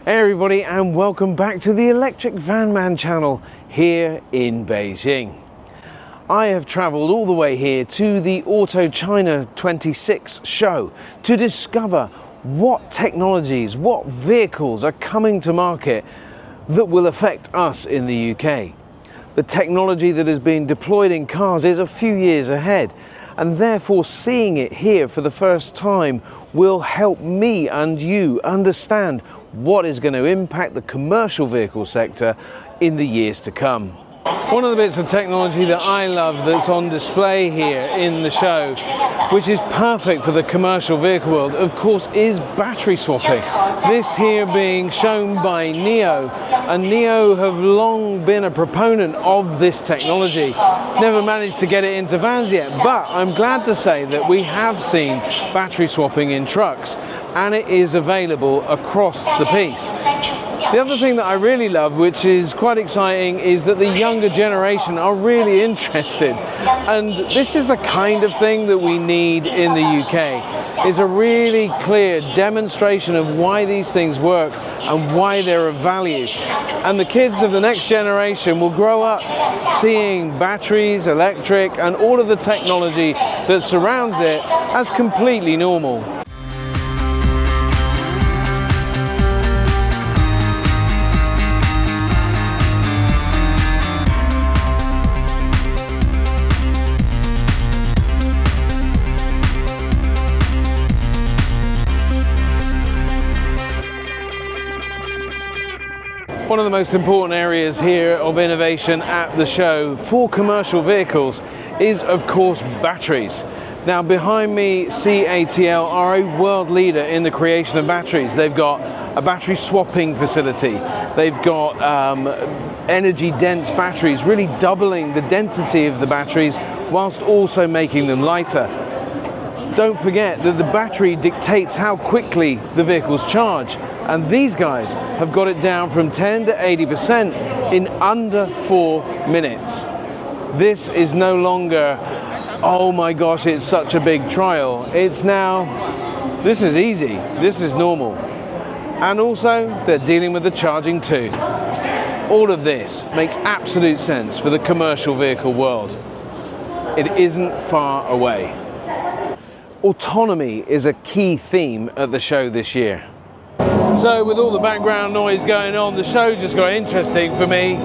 Hey everybody, and welcome back to the Electric Van Man channel here in Beijing. I have travelled all the way here to the AutoChina 26 show to discover what technologies, what vehicles are coming to market that will affect us in the UK. The technology that is being deployed in cars is a few years ahead, and therefore seeing it here for the first time will help me and you understand what is going to impact the commercial vehicle sector in the years to come. One of the bits of technology that I love that's on display here in the show, which is perfect for the commercial vehicle world, of course, is battery swapping. This here being shown by NIO, and NIO have long been a proponent of this technology. Never managed to get it into vans yet, but I'm glad to say that we have seen battery swapping in trucks, and it is available across the piece. The other thing that I really love, which is quite exciting, is that the younger generation are really interested. And this is the kind of thing that we need in the UK, is a really clear demonstration of why these things work and why they're of value. And the kids of the next generation will grow up seeing batteries, electric, and all of the technology that surrounds it as completely normal. One of the most important areas here of innovation at the show for commercial vehicles is, of course, batteries. Now, behind me, CATL are a world leader in the creation of batteries. They've got a battery swapping facility. They've got energy-dense batteries, really doubling the density of the batteries whilst also making them lighter. Don't forget that the battery dictates how quickly the vehicles charge, and these guys have got it down from 10 to 80% in under 4 minutes. This is no longer, oh my gosh, it's such a big trial. It's now, this is easy, this is normal. And also, they're dealing with the charging too. All of this makes absolute sense for the commercial vehicle world. It isn't far away. Autonomy is a key theme at the show this year. So with all the background noise going on, the show just got interesting for me.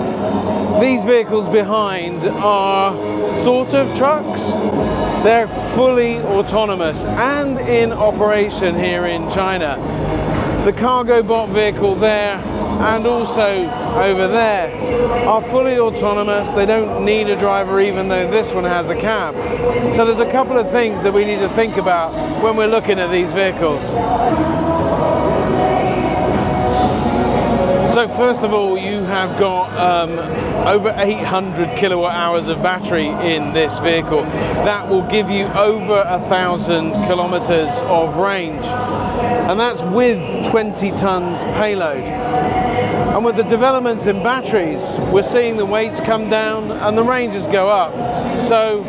These vehicles behind are sort of trucks. They're fully autonomous and in operation here in China. The cargo bot vehicle there and also over there are fully autonomous. They don't need a driver, even though this one has a cab. So there's a couple of things that we need to think about when we're looking at these vehicles. So first of all, you have got over 800 kilowatt hours of battery in this vehicle. That will give you over 1,000 kilometers of range, and that's with 20 tons payload. And with the developments in batteries, we're seeing the weights come down and the ranges go up. So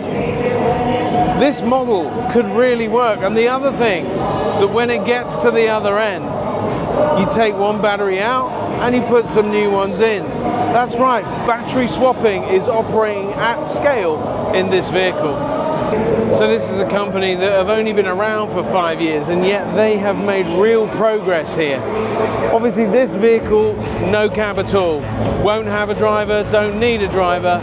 this model could really work. And the other thing, that when it gets to the other end, you take one battery out and you put some new ones in. That's right, battery swapping is operating at scale in this vehicle. So this is a company that have only been around for 5 years, and yet they have made real progress here. Obviously this vehicle, no cab at all, won't have a driver, don't need a driver.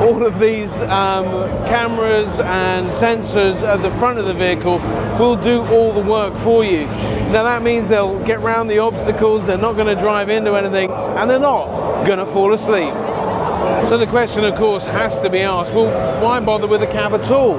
All of these cameras and sensors at the front of the vehicle will do all the work for you. Now that means they'll get around the obstacles, they're not going to drive into anything, and they're not going to fall asleep. So the question, of course, has to be asked, well, why bother with a cab at all?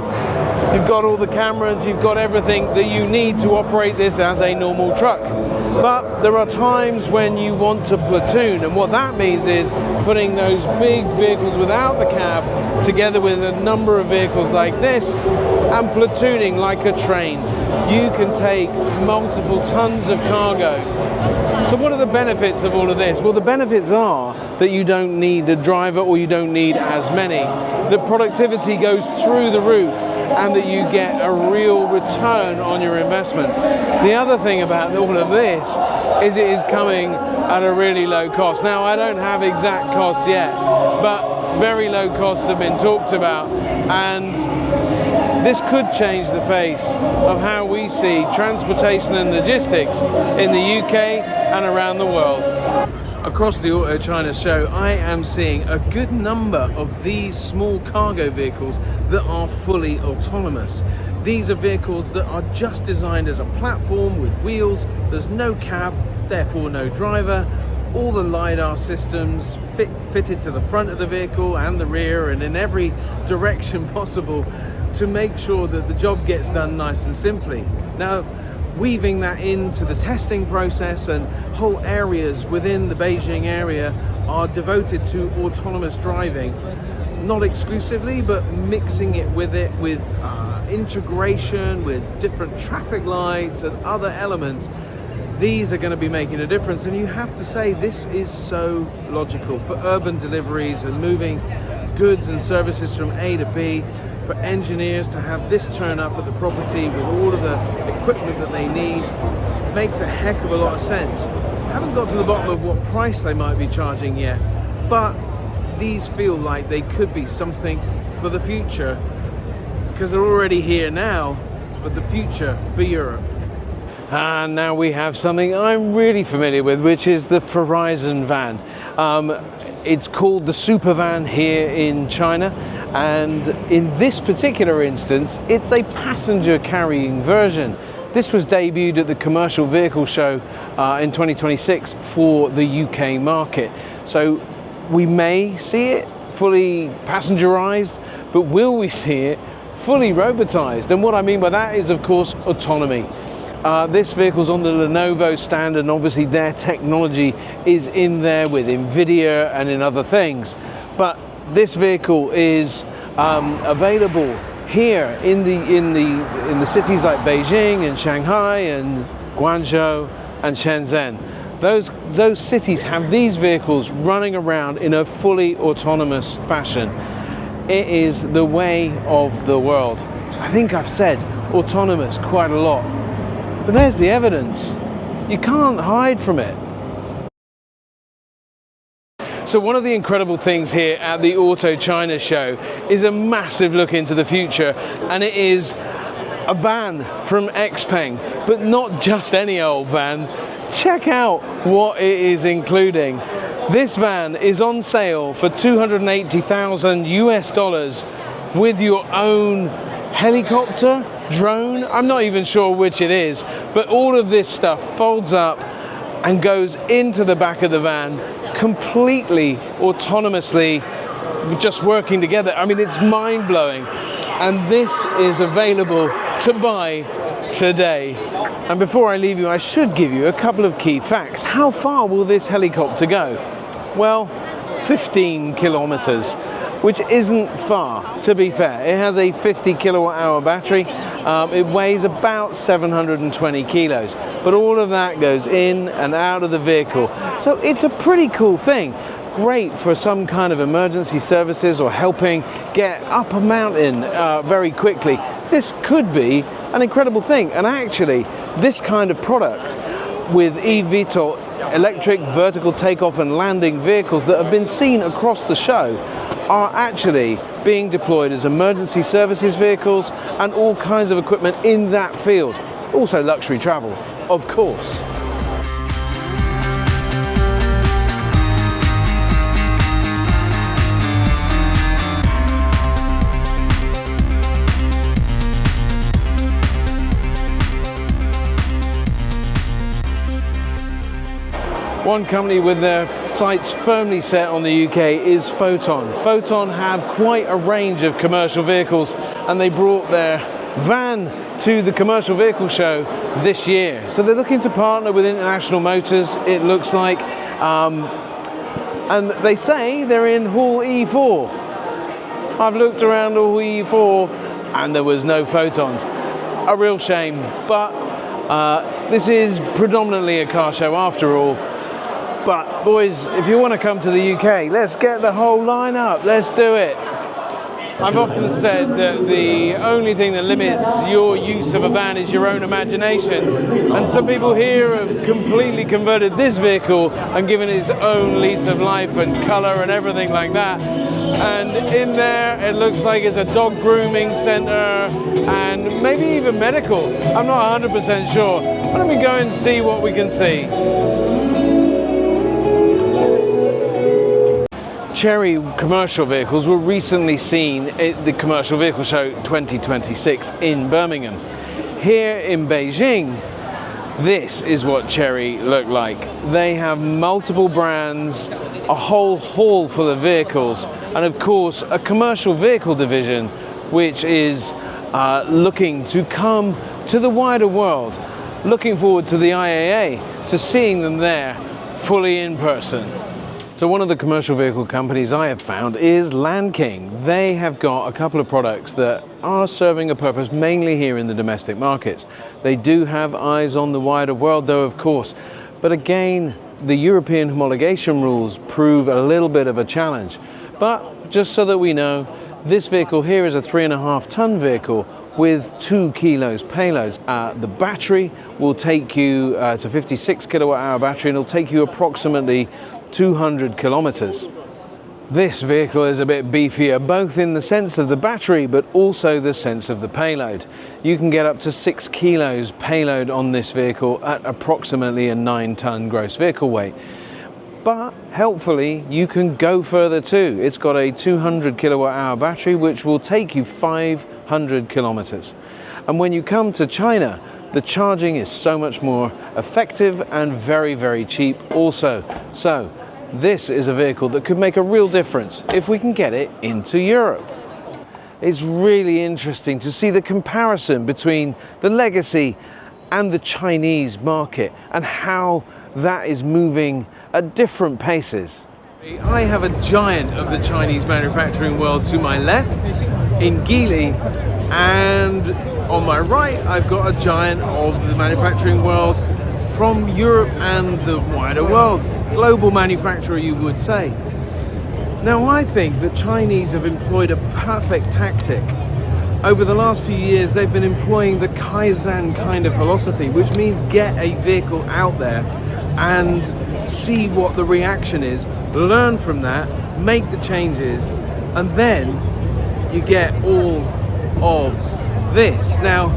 You've got all the cameras, you've got everything that you need to operate this as a normal truck. But there are times when you want to platoon, and what that means is putting those big vehicles without the cab together with a number of vehicles like this and platooning like a train. you can take multiple tons of cargo. So what are the benefits of all of this? Well, the benefits are that you don't need a driver, or you don't need as many. The productivity goes through the roof, and that you get a real return on your investment. The other thing about all of this is it is coming at a really low cost. Now, I don't have exact costs yet, but very low costs have been talked about, and this could change the face of how we see transportation and logistics in the UK and around the world. Across the AutoChina show, I am seeing a good number of these small cargo vehicles that are fully autonomous. These are vehicles that are just designed as a platform with wheels. There's no cab, therefore no driver. All the LiDAR systems fitted to the front of the vehicle and the rear and in every direction possible to make sure that the job gets done nice and simply. Now, weaving that into the testing process, and whole areas within the Beijing area are devoted to autonomous driving, not exclusively, but mixing it with integration with different traffic lights and other elements. These are going to be making a difference, and you have to say this is so logical for urban deliveries and moving goods and services from A to B. For engineers to have this turn up at the property with all of the equipment that they need makes a heck of a lot of sense. Haven't got to the bottom of what price they might be charging yet, but these feel like they could be something for the future, because they're already here now, but the future for Europe. And now we have something I'm really familiar with, which is the Horizon van. It's called the Super Van here in China, and in this particular instance, it's a passenger carrying version. This was debuted at the Commercial Vehicle Show in 2026 for the UK market. So we may see it fully passengerized, but will we see it fully robotized? And what I mean by that is, of course, autonomy. This vehicle's on the Lenovo stand, and obviously their technology is in there with NVIDIA and in other things. But this vehicle is available here in the cities like Beijing and Shanghai and Guangzhou and Shenzhen. Those cities have these vehicles running around in a fully autonomous fashion. It is the way of the world. I think I've said autonomous quite a lot. But there's the evidence. You can't hide from it. So one of the incredible things here at the AutoChina show is a massive look into the future, and it is a van from Xpeng, but not just any old van. Check out what it is including. This van is on sale for $280,000 US with your own helicopter, drone, I'm not even sure which it is, but all of this stuff folds up and goes into the back of the van completely autonomously, just working together. I mean, it's mind-blowing, and this is available to buy today. And before I leave you, I should give you a couple of key facts. How far will this helicopter go? Well, 15 kilometers. Which isn't far, to be fair. It has a 50 kilowatt hour battery. It weighs about 720 kilos, but all of that goes in and out of the vehicle. So it's a pretty cool thing. Great for some kind of emergency services or helping get up a mountain very quickly. This could be an incredible thing. And actually, this kind of product with eVTOL, electric vertical takeoff and landing vehicles that have been seen across the show are actually being deployed as emergency services vehicles and all kinds of equipment in that field. Also luxury travel, of course. One company with their sights firmly set on the UK is Photon. Photon have quite a range of commercial vehicles, and they brought their van to the Commercial Vehicle Show this year. So they're looking to partner with International Motors, it looks like, and they say they're in Hall E4. I've looked around Hall E4 and there was no Photons. A real shame, but this is predominantly a car show after all. But boys, if you want to come to the UK, let's get the whole lineup. Let's do it. I've often said that the only thing that limits your use of a van is your own imagination. And some people here have completely converted this vehicle and given it its own lease of life and colour and everything like that. And in there, it looks like it's a dog grooming centre and maybe even medical. I'm not 100% sure. Why don't we go and see what we can see? Chery commercial vehicles were recently seen at the Commercial Vehicle Show 2026 in Birmingham. Here in Beijing, this is what Chery look like. They have multiple brands, a whole hall full of vehicles, and of course a commercial vehicle division which is looking to come to the wider world. Looking forward to the IAA, to seeing them there fully in person. So one of the commercial vehicle companies I have found is Land King. They have got a couple of products that are serving a purpose mainly here in the domestic markets. They do have eyes on the wider world though, of course. But again, the European homologation rules prove a little bit of a challenge. But just so that we know, this vehicle here is a 3.5 ton vehicle with 2 kilos payloads. The battery will take you, it's a 56 kilowatt hour battery, and it'll take you approximately 200 kilometers. This vehicle is a bit beefier, both in the sense of the battery, but also the sense of the payload. You can get up to 6 kilos payload on this vehicle at approximately a 9 ton gross vehicle weight. But helpfully, you can go further too. It's got a 200 kilowatt hour battery, which will take you 500 kilometers. And when you come to China, the charging is so much more effective and very, very cheap also. So this is a vehicle that could make a real difference if we can get it into Europe. It's really interesting to see the comparison between the legacy and the Chinese market and how that is moving at different paces. I have a giant of the Chinese manufacturing world to my left in Geely, and on my right I've got a giant of the manufacturing world from Europe and the wider world. Global manufacturer, you would say. Now I think the Chinese have employed a perfect tactic. Over the last few years they've been employing the Kaizen kind of philosophy, which means get a vehicle out there and see what the reaction is, learn from that, make the changes, and then you get all of this. Now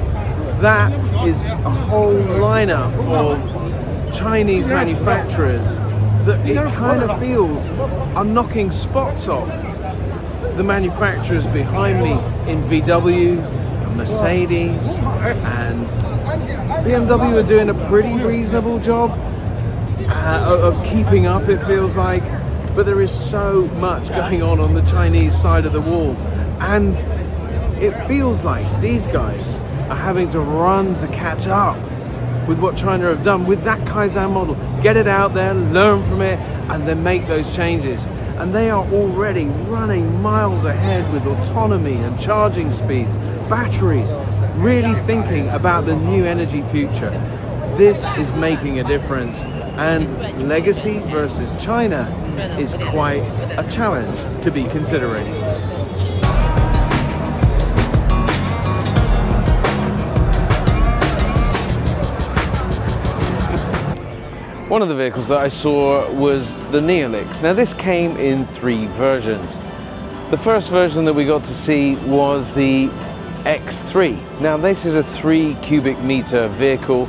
that is a whole lineup of Chinese manufacturers that it kind of feels are knocking spots off the manufacturers behind me in VW and Mercedes, and BMW are doing a pretty reasonable job of keeping up, it feels like. But there is so much going on the Chinese side of the wall, and it feels like these guys are having to run to catch up with what China have done with that Kaizen model. Get it out there, learn from it, and then make those changes. And they are already running miles ahead with autonomy and charging speeds, batteries, really thinking about the new energy future. This is making a difference, and legacy versus China is quite a challenge to be considering. One of the vehicles that I saw was the Neolix. Now this came in 3 versions. The first version that we got to see was the X3. Now this is a 3 cubic meter vehicle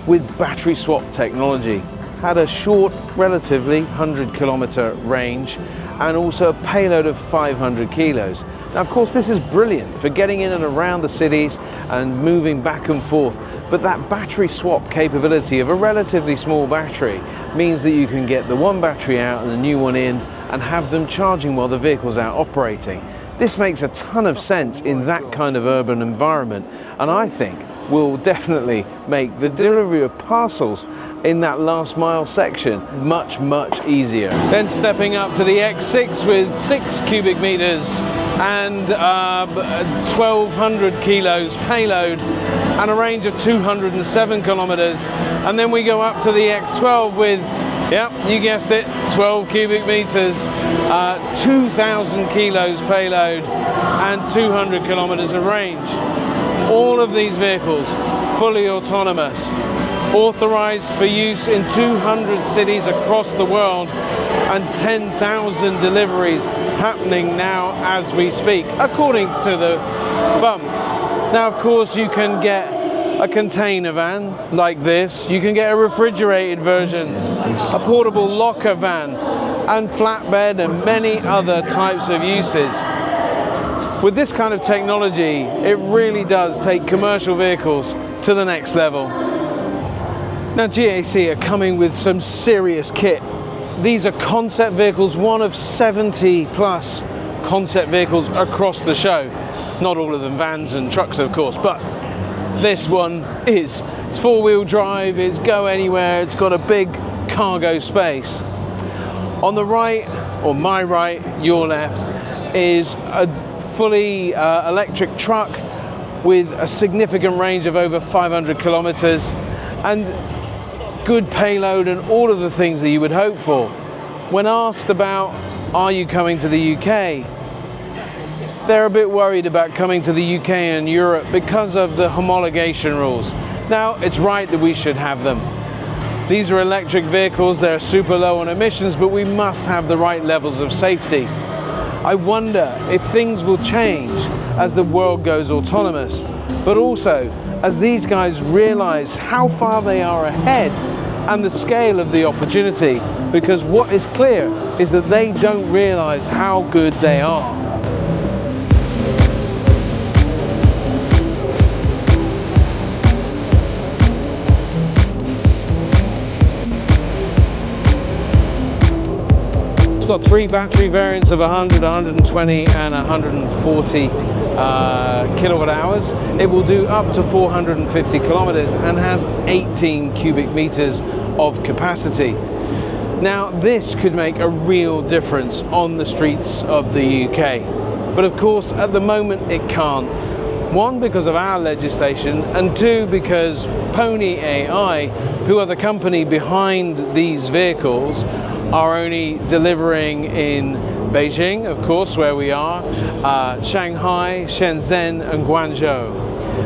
with battery swap technology. Had a short, relatively 100 kilometer range, and also a payload of 500 kilos. Now of course this is brilliant for getting in and around the cities and moving back and forth, but that battery swap capability of a relatively small battery means that you can get the one battery out and the new one in and have them charging while the vehicle's out operating. This makes a ton of sense in that kind of urban environment, and I think will definitely make the delivery of parcels in that last mile section. Much easier. Then stepping up to the X6 with 6 cubic meters and 1,200 kilos payload and a range of 207 kilometers. And then we go up to the X12 with, yep, you guessed it, 12 cubic meters, 2,000 kilos payload and 200 kilometers of range. All of these vehicles fully autonomous, authorized for use in 200 cities across the world, and 10,000 deliveries happening now as we speak, according to the bump. Now, of course, you can get a container van like this, you can get a refrigerated version, a portable locker van, and flatbed, and many other types of uses. With this kind of technology, it really does take commercial vehicles to the next level. Now, GAC are coming with some serious kit. These are concept vehicles, one of 70 plus concept vehicles across the show. Not all of them vans and trucks, of course, but this one is. It's four-wheel drive, it's go anywhere, it's got a big cargo space. On the right, or my right, your left, is a fully electric truck with a significant range of over 500 kilometers and good payload and all of the things that you would hope for. When asked about, are you coming to the UK? They're a bit worried about coming to the UK and Europe because of the homologation rules. Now, it's right that we should have them. These are electric vehicles, they're super low on emissions, but we must have the right levels of safety. I wonder if things will change as the world goes autonomous, but also as these guys realize how far they are ahead and the scale of the opportunity, because what is clear is that they don't realize how good they are. It's got 3 battery variants of 100, 120 and 140 kilowatt hours. It will do up to 450 kilometers and has 18 cubic meters of capacity. Now, this could make a real difference on the streets of the UK, but of course at the moment it can't. One, because of our legislation, and two, because Pony AI, who are the company behind these vehicles, are only delivering in Beijing, of course, where we are, Shanghai, Shenzhen and Guangzhou.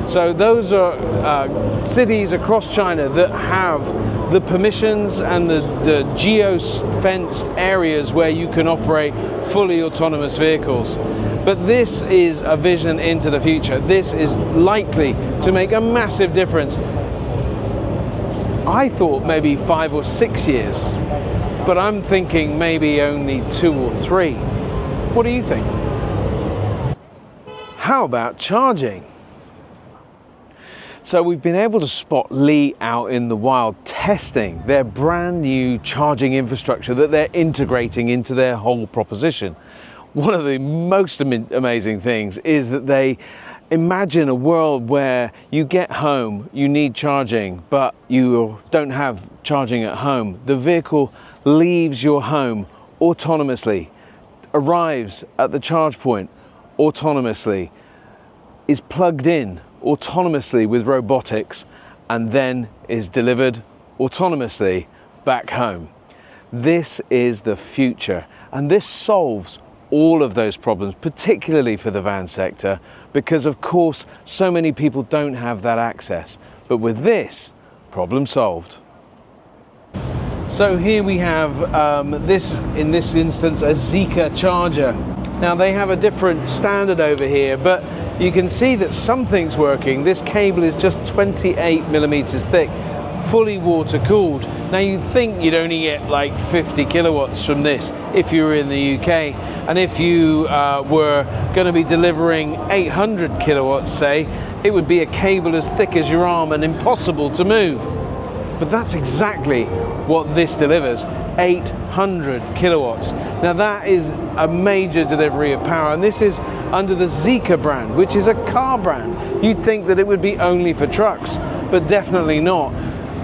So those are cities across China that have the permissions and the geo-fenced areas where you can operate fully autonomous vehicles. But this is a vision into the future. This is likely to make a massive difference. I thought maybe 5 or 6 years, but I'm thinking maybe only 2 or 3. What do you think? How about charging? So we've been able to spot Li out in the wild testing their brand new charging infrastructure that they're integrating into their whole proposition. One of the most amazing things is that they imagine a world where you get home, you need charging, but you don't have charging at home. The vehicle leaves your home autonomously, arrives at the charge point autonomously, is plugged in autonomously with robotics, and then is delivered autonomously back home. This is the future, and this solves all of those problems, particularly for the van sector, because of course so many people don't have that access. But with this, problem solved. So here we have in this instance, a Zeekr charger. Now they have a different standard over here, but you can see that something's working. This cable is just 28 millimeters thick, fully water cooled. Now you'd think you'd only get like 50 kilowatts from this if you were in the UK, and if you were going to be delivering 800 kilowatts, say, it would be a cable as thick as your arm and impossible to move. But that's exactly what this delivers, 800 kilowatts. Now that is a major delivery of power, and this is under the Zeekr brand, which is a car brand. You'd think that it would be only for trucks, but definitely not.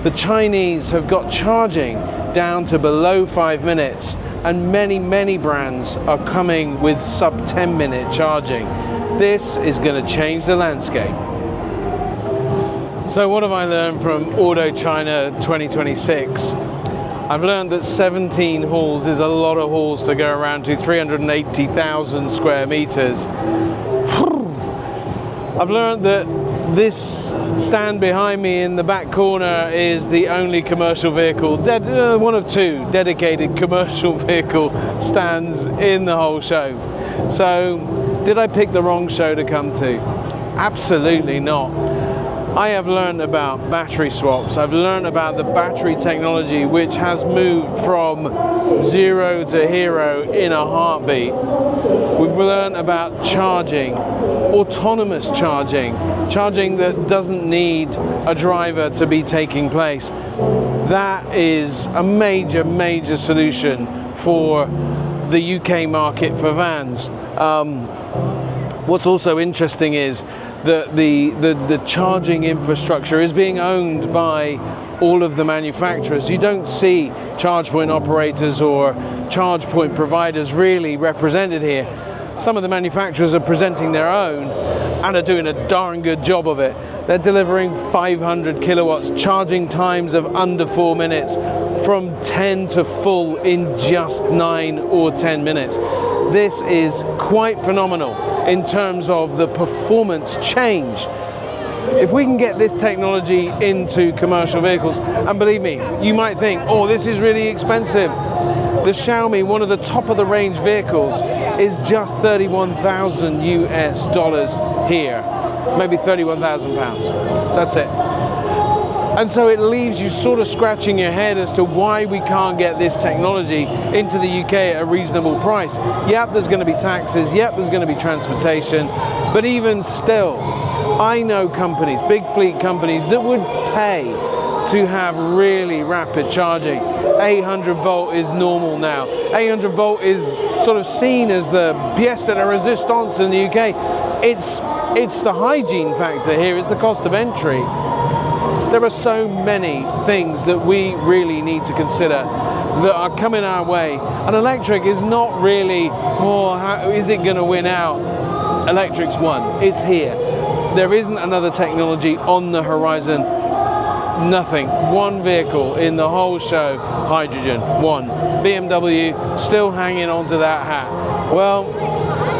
The Chinese have got charging down to below 5 minutes, and many brands are coming with sub 10-minute charging. This is going to change the landscape. So what have I learned from AutoChina 2026? I've learned that 17 halls is a lot of halls to go around to, 380,000 square meters. I've learned that this stand behind me in the back corner is the only commercial vehicle, one of two dedicated commercial vehicle stands in the whole show. So, did I pick the wrong show to come to? Absolutely not. I have learned about battery swaps. I've learned about the battery technology, which has moved from zero to hero in a heartbeat. We've learned about charging, autonomous charging, charging that doesn't need a driver to be taking place. That is a major solution for the UK market for vans. What's also interesting is that the charging infrastructure is being owned by all of the manufacturers. You don't see charge point operators or charge point providers really represented here. Some of the manufacturers are presenting their own and are doing a darn good job of it. They're delivering 500 kilowatts, charging times of under 4 minutes, from 10 to full in just 9 or 10 minutes. This is quite phenomenal in terms of the performance change. If we can get this technology into commercial vehicles, and believe me, you might think, oh, this is really expensive. The Xiaomi, one of the top of the range vehicles, is just 31,000 US dollars here, maybe 31,000 pounds. That's it. And so it leaves you sort of scratching your head as to why we can't get this technology into the UK at a reasonable price. Yep, there's going to be taxes, yep, there's going to be transportation, but even still, I know companies, big fleet companies, that would pay to have really rapid charging. 800 volt is normal now. 800 volt is sort of seen as the pièce de la résistance in the UK. It's the hygiene factor here, it's the cost of entry. There are so many things that we really need to consider that are coming our way. And electric is not really, oh, how is it going to win out? Electric's won. It's here. There isn't another technology on the horizon. Nothing. One vehicle in the whole show, hydrogen. One. BMW still hanging on to that hat. Well,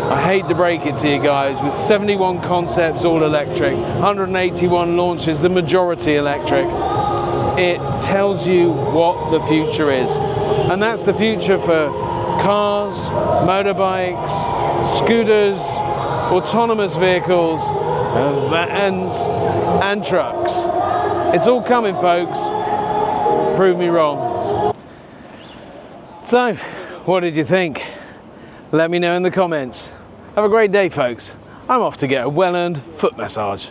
I hate to break it to you guys, with 71 concepts all electric, 181 launches, the majority electric, it tells you what the future is. And that's the future for cars, motorbikes, scooters, autonomous vehicles, vans and trucks. It's all coming, folks. Prove me wrong. So, what did you think? Let me know in the comments. Have a great day, folks. I'm off to get a well-earned foot massage.